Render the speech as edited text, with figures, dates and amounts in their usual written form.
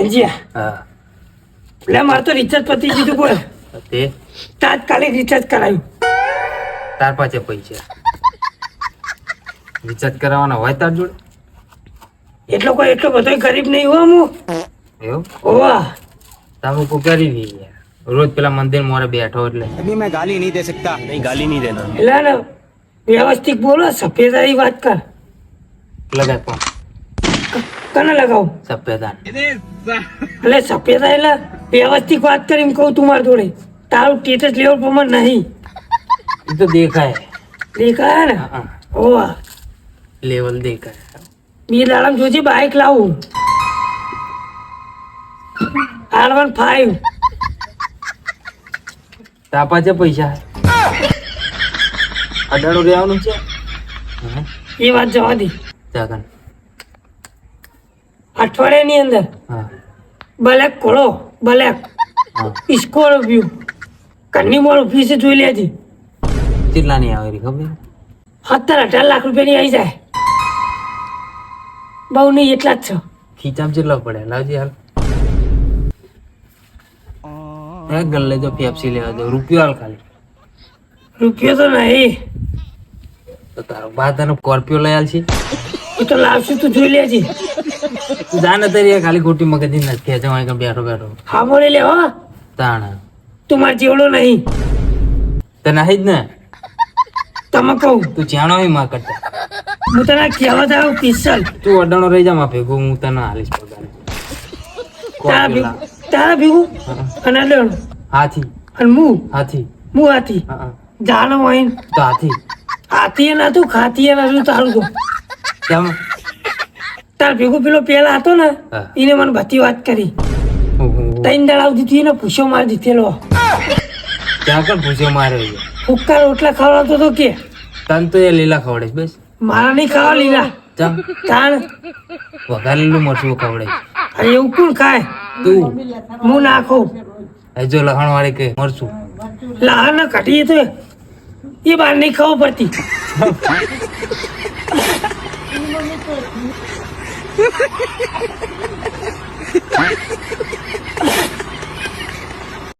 સંજ્યા હા એટલે મારે તો રિચાર્જ પતી ગયું બોલ તે તાત્કાલિક રિચાર્જ કરાયું તાર પાસે પૈસા રિચાર્જ કરાવવાના હોય તાર જોડે એટલો બધો ગરીબ નહીં હો હું એવું ઓવા તમે કોઈ કરી દઈએ યાર. રોજ પેલા મંદિર મોરે બેઠો એટલે अभी मैं गाली नहीं दे सकता नहीं गाली नहीं देना એટલે ને વ્યવસ્થિત બોલો સફેદારી વાત કર લગાય પણ કને લગાવું સફેદાન એટલે સફેદા એટલે વ્યવસ્થિત વાત કરીને કહું તું મારી જોડે તારું સ્ટેટસ લેવલ પ્રમાણે નહીં એ તો દેખાય દેખાય ને હા ઓવા લેવલ દેખાય બે દાડામાં જોજે બાઇક લાવું R15 તાર પાસે પૈસા અડાડો રહેવાનું છે હા એ વાત જવા દે જાગન અઠવાડિયાની અંદર હા બ્લેક ખોલો બ્લેક હા સ્કોર્પિયો કન્ની મોડ ઓફિસે જોઈ લેજે કેટલા ની આવે રી ખબર 17-18 લાખ રૂપિયાની આવી જાય બહુ નહીં એટલા જ છે ખીચામ કેટલા પડે લાવજે હાલ એક ગલ્લે જો પેપ્સી લેવા દો રૂપિયો હાલ ખાલી રૂપિયો તો નહીં તો તારો બા તને સ્કોર્પિયો લઈ આલશે એ તો લાવશું તું જોઈ લેજે તું જાને તરી ખાલી ખોટી મગજની નથી ખેંચવા અહીં બેઠો બેઠો હા મોડે લે હો તાણ તું મારે જેવડો નહીં તો નહીં જ ને તમે કહું તું જાણો હોય માં કરતા હું તને કહેવા જાઉં પિસ્તલ તું અડાણો રહી જા માં ભેગું હું તને હાલીશ પગાર તારા ભેગું અને લેવાનું હાથી અને હાથી હું હાથી હા જાનો હોય તો હાથી હાથી ના તું ખાતી ના તું તારું તો કેમ તાર ભેગું પેલો પેલા હતો ને હા. એને મને બધી વાત કરી 3 દાડા સુધી એને પૂછ્યો મારી દીધેલો ત્યાં કણ પૂછ્યો મારે ફુક્કા રોટલા ખવડાવતો તો કે તન તો એ લીલા ખવડે બસ મારા નહીં ખાવા લીધા ચમ તાણ વઘારેલું મરચું ખવડે અરે એવું કોણ ખાય તું હું નાખું એ જો લખણ વાળી કે મરચું લાહ ના કાઢીએ તો એ બહાર નહીં ખાવા પડતી